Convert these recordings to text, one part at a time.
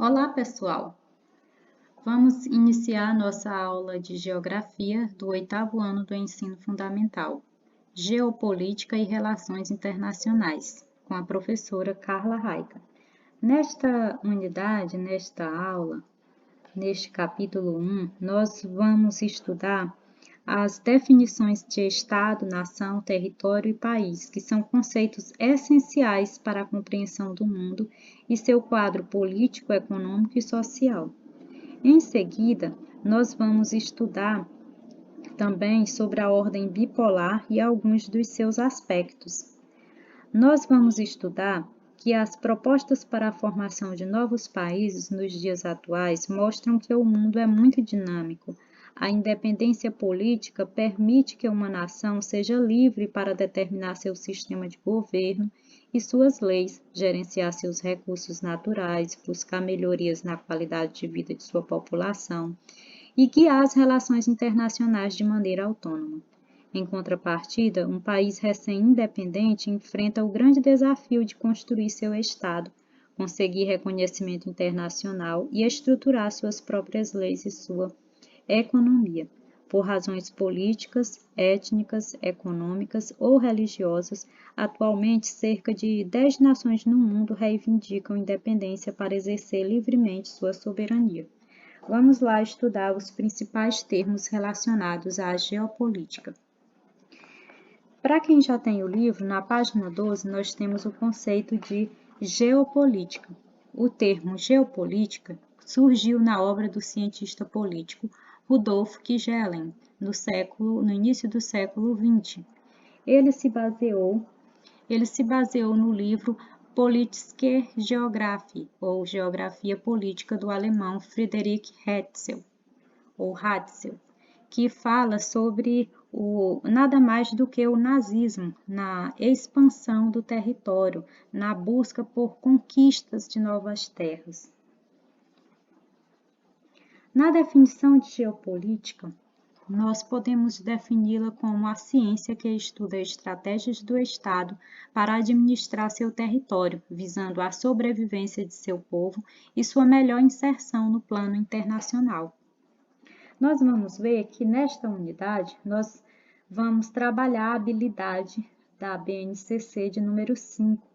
Olá, pessoal! Vamos iniciar nossa aula de Geografia do 8º ano do Ensino Fundamental, Geopolítica e Relações Internacionais, com a professora Carla Raica. Nesta unidade, nesta aula, neste capítulo 1, nós vamos estudar as definições de Estado, nação, território e país, que são conceitos essenciais para a compreensão do mundo e seu quadro político, econômico e social. Em seguida, nós vamos estudar também sobre a ordem bipolar e alguns dos seus aspectos. Nós vamos estudar que as propostas para a formação de novos países nos dias atuais mostram que o mundo é muito dinâmico. A independência política permite que uma nação seja livre para determinar seu sistema de governo e suas leis, gerenciar seus recursos naturais, buscar melhorias na qualidade de vida de sua população e guiar as relações internacionais de maneira autônoma. Em contrapartida, um país recém-independente enfrenta o grande desafio de construir seu Estado, conseguir reconhecimento internacional e estruturar suas próprias leis e sua economia, por razões políticas, étnicas, econômicas ou religiosas. Atualmente, cerca de 10 nações no mundo reivindicam independência para exercer livremente sua soberania. Vamos lá estudar os principais termos relacionados à geopolítica. Para quem já tem o livro, na página 12, nós temos o conceito de geopolítica. O termo geopolítica surgiu na obra do cientista político Rudolf Kjellén, no início do século XX. Ele se baseou no livro Politische Geographie, ou Geografia Política, do alemão Friedrich Ratzel, que fala sobre nada mais do que o nazismo na expansão do território, na busca por conquistas de novas terras. Na definição de geopolítica, nós podemos defini-la como a ciência que estuda estratégias do Estado para administrar seu território, visando a sobrevivência de seu povo e sua melhor inserção no plano internacional. Nós vamos ver que nesta unidade nós vamos trabalhar a habilidade da BNCC de número 5,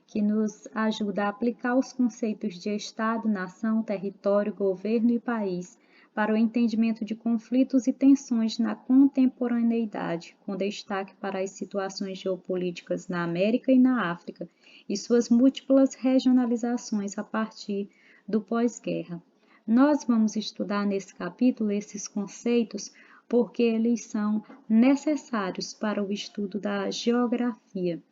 que nos ajuda a aplicar os conceitos de Estado, nação, território, governo e país para o entendimento de conflitos e tensões na contemporaneidade, com destaque para as situações geopolíticas na América e na África e suas múltiplas regionalizações a partir do pós-guerra. Nós vamos estudar nesse capítulo esses conceitos porque eles são necessários para o estudo da geografia.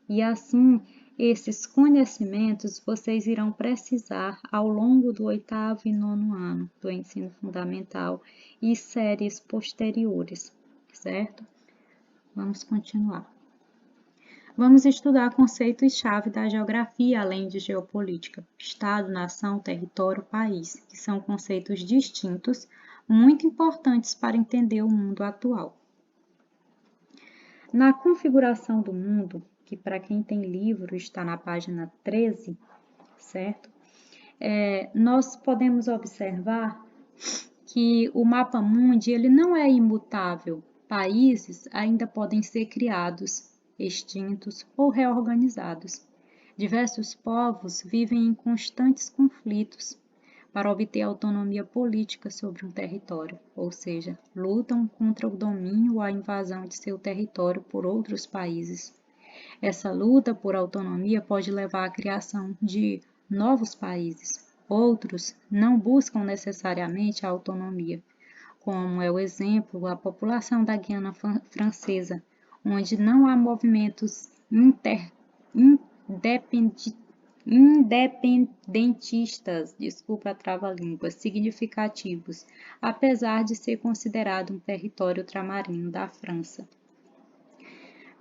E assim, esses conhecimentos vocês irão precisar ao longo do 8º e 9º ano do ensino fundamental e séries posteriores, certo? Vamos continuar. Vamos estudar conceitos-chave da geografia, além de geopolítica: Estado, nação, território, país, que são conceitos distintos, muito importantes para entender o mundo atual. Na configuração do mundo, que para quem tem livro está na página 13, certo? Nós podemos observar que o mapa mundi ele não é imutável. Países ainda podem ser criados, extintos ou reorganizados. Diversos povos vivem em constantes conflitos para obter autonomia política sobre um território, ou seja, lutam contra o domínio ou a invasão de seu território por outros países. Essa luta por autonomia pode levar à criação de novos países. Outros não buscam necessariamente a autonomia, como é o exemplo a população da Guiana Francesa, onde não há movimentos independentistas, significativos, apesar de ser considerado um território ultramarino da França.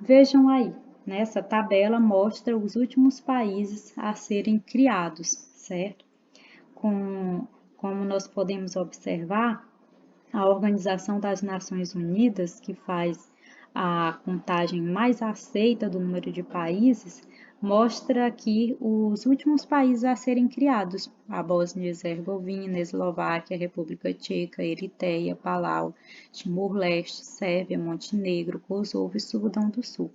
Vejam aí, nessa tabela mostra os últimos países a serem criados, certo? Como nós podemos observar, a Organização das Nações Unidas, que faz a contagem mais aceita do número de países, mostra aqui os últimos países a serem criados: a Bósnia e Herzegovina, Eslováquia, República Tcheca, Eritreia, Palau, Timor-Leste, Sérvia, Montenegro, Kosovo e Sudão do Sul.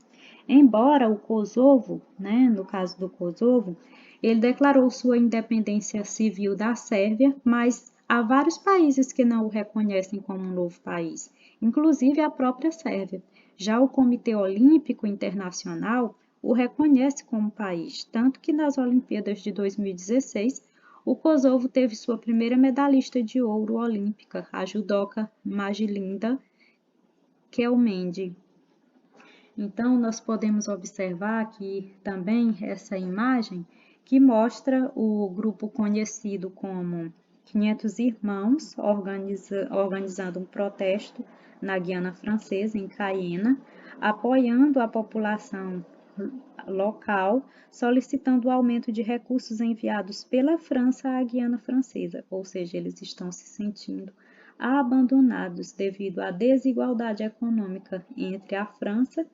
Embora o Kosovo, no caso do Kosovo, ele declarou sua independência civil da Sérvia, mas há vários países que não o reconhecem como um novo país, inclusive a própria Sérvia. Já o Comitê Olímpico Internacional o reconhece como país, tanto que nas Olimpíadas de 2016, o Kosovo teve sua primeira medalhista de ouro olímpica, a judoca Majlinda Kelmendi. Então, nós podemos observar aqui também essa imagem que mostra o grupo conhecido como 500 Irmãos organizando um protesto na Guiana Francesa, em Cayena, apoiando a população local, solicitando o aumento de recursos enviados pela França à Guiana Francesa, ou seja, eles estão se sentindo abandonados devido à desigualdade econômica entre a França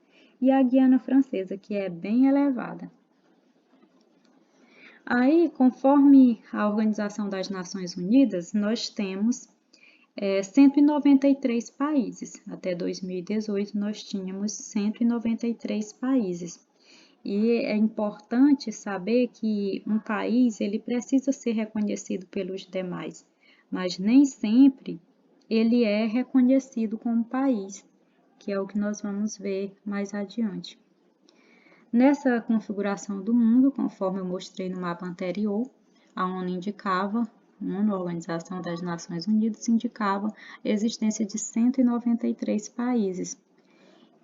e a Guiana Francesa, que é bem elevada. Aí, conforme a Organização das Nações Unidas, nós temos 193 países. Até 2018, nós tínhamos 193 países. E é importante saber que um país ele precisa ser reconhecido pelos demais, mas nem sempre ele é reconhecido como país, que é o que nós vamos ver mais adiante. Nessa configuração do mundo, conforme eu mostrei no mapa anterior, a ONU indicava, a Organização das Nações Unidas indicava a existência de 193 países.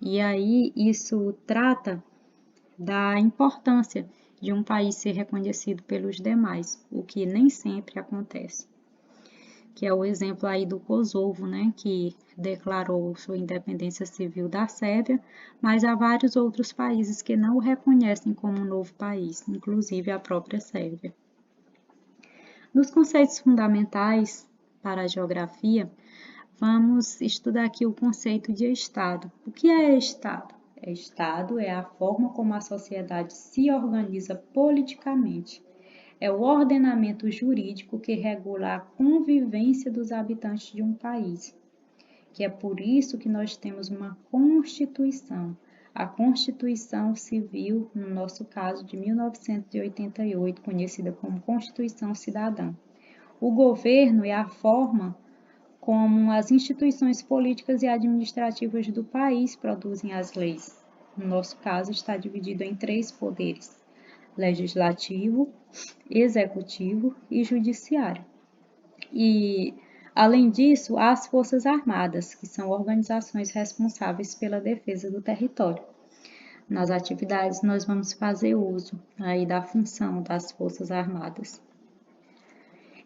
E aí isso trata da importância de um país ser reconhecido pelos demais, o que nem sempre acontece. Que é o exemplo aí do Kosovo, que declarou sua independência civil da Sérvia, mas há vários outros países que não o reconhecem como um novo país, inclusive a própria Sérvia. Nos conceitos fundamentais para a geografia, vamos estudar aqui o conceito de Estado. O que é Estado? Estado é a forma como a sociedade se organiza politicamente. É o ordenamento jurídico que regula a convivência dos habitantes de um país. Que é por isso que nós temos uma Constituição. A Constituição Civil, no nosso caso, de 1988, conhecida como Constituição Cidadã. O governo é a forma como as instituições políticas e administrativas do país produzem as leis. No nosso caso, está dividido em 3 poderes: legislativo, executivo e judiciário. E, além disso, há as Forças Armadas, que são organizações responsáveis pela defesa do território. Nas atividades, nós vamos fazer uso aí da função das Forças Armadas.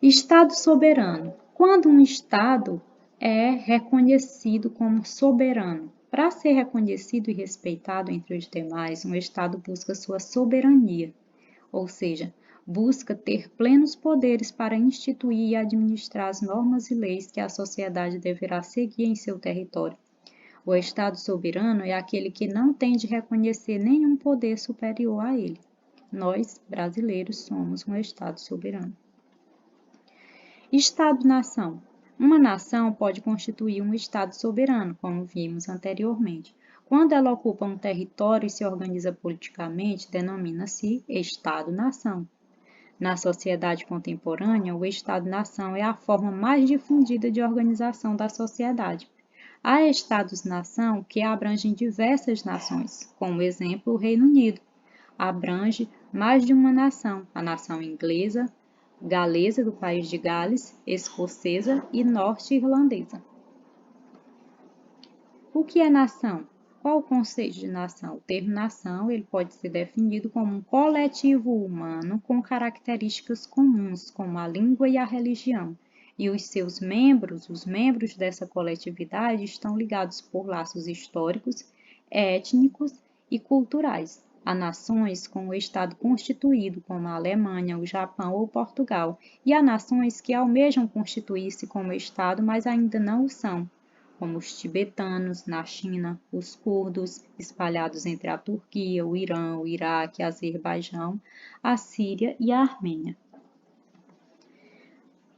Estado soberano. Quando um Estado é reconhecido como soberano, para ser reconhecido e respeitado entre os demais, um Estado busca sua soberania, ou seja, busca ter plenos poderes para instituir e administrar as normas e leis que a sociedade deverá seguir em seu território. O Estado soberano é aquele que não tem de reconhecer nenhum poder superior a ele. Nós, brasileiros, somos um Estado soberano. Estado-nação. Uma nação pode constituir um Estado soberano, como vimos anteriormente. Quando ela ocupa um território e se organiza politicamente, denomina-se Estado-nação. Na sociedade contemporânea, o Estado-nação é a forma mais difundida de organização da sociedade. Há Estados-nação que abrangem diversas nações, como exemplo o Reino Unido. Abrange mais de uma nação, a nação inglesa, galesa do país de Gales, escocesa e norte-irlandesa. O que é nação? Qual o conceito de nação? O termo nação ele pode ser definido como um coletivo humano com características comuns, como a língua e a religião, e os seus membros, os membros dessa coletividade, estão ligados por laços históricos, étnicos e culturais. Há nações com o Estado constituído, como a Alemanha, o Japão ou Portugal, e há nações que almejam constituir-se como Estado, mas ainda não o são. como os tibetanos na China, os curdos espalhados entre a Turquia, o Irã, o Iraque, Azerbaijão, a Síria e a Armênia.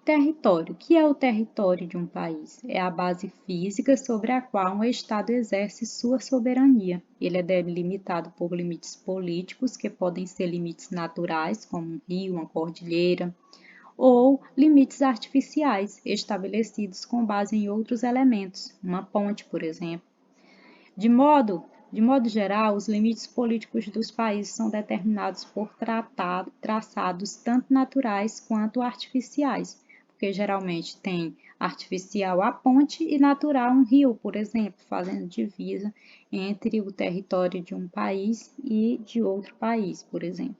Território. O que é o território de um país? É a base física sobre a qual um Estado exerce sua soberania. Ele é delimitado por limites políticos, que podem ser limites naturais, como um rio, uma cordilheira, ou limites artificiais, estabelecidos com base em outros elementos, uma ponte, por exemplo. De modo geral, os limites políticos dos países são determinados por traçados tanto naturais quanto artificiais, porque geralmente tem artificial a ponte e natural um rio, por exemplo, fazendo divisa entre o território de um país e de outro país, por exemplo.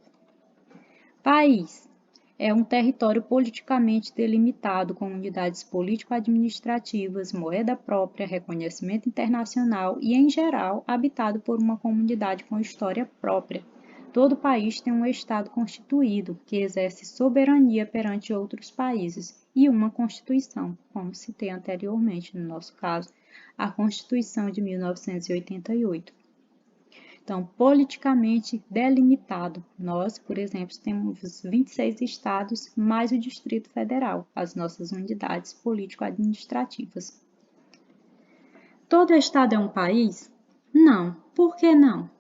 País é um território politicamente delimitado com unidades político-administrativas, moeda própria, reconhecimento internacional e, em geral, habitado por uma comunidade com história própria. Todo país tem um Estado constituído, que exerce soberania perante outros países, e uma Constituição, como citei anteriormente, no nosso caso, a Constituição de 1988. Então, politicamente delimitado. Nós, por exemplo, temos 26 estados mais o Distrito Federal, as nossas unidades político-administrativas. Todo estado é um país? Não. Por que não?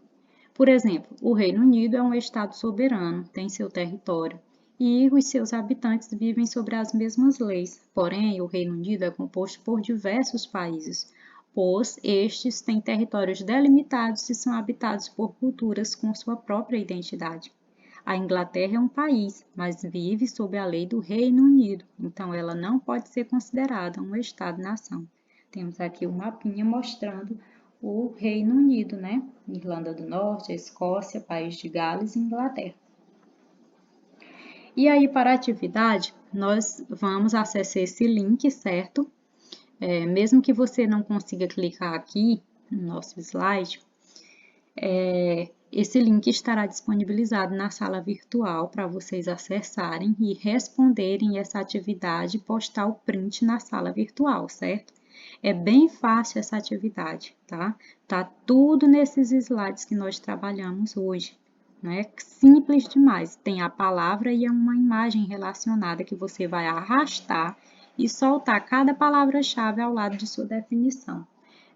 Por exemplo, o Reino Unido é um estado soberano, tem seu território, e os seus habitantes vivem sobre as mesmas leis. Porém, o Reino Unido é composto por diversos países, pois estes têm territórios delimitados e são habitados por culturas com sua própria identidade. A Inglaterra é um país, mas vive sob a lei do Reino Unido, então ela não pode ser considerada um Estado-nação. Temos aqui um mapinha mostrando o Reino Unido, né? Irlanda do Norte, a Escócia, País de Gales e Inglaterra. E aí, para a atividade, nós vamos acessar esse link, certo? Mesmo que você não consiga clicar aqui no nosso slide, esse link estará disponibilizado na sala virtual para vocês acessarem e responderem essa atividade e postar o print na sala virtual, certo? É bem fácil essa atividade, tá? Tá tudo nesses slides que nós trabalhamos hoje. Não é simples demais. Tem a palavra e uma imagem relacionada que você vai arrastar e soltar cada palavra-chave ao lado de sua definição.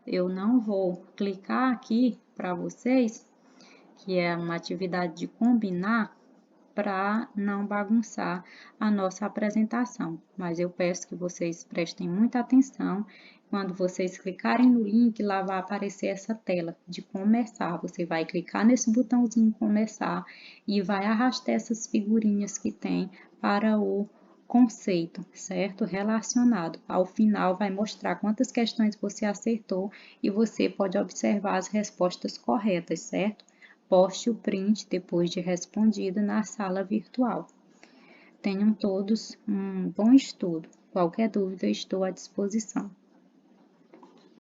Eu não vou clicar aqui para vocês, que é uma atividade de combinar, para não bagunçar a nossa apresentação. Mas eu peço que vocês prestem muita atenção. Quando vocês clicarem no link, lá vai aparecer essa tela de começar. Você vai clicar nesse botãozinho começar e vai arrastar essas figurinhas que tem para o conceito, certo? Relacionado. Ao final, vai mostrar quantas questões você acertou e você pode observar as respostas corretas, certo? Poste o print depois de respondido na sala virtual. Tenham todos um bom estudo. Qualquer dúvida, estou à disposição.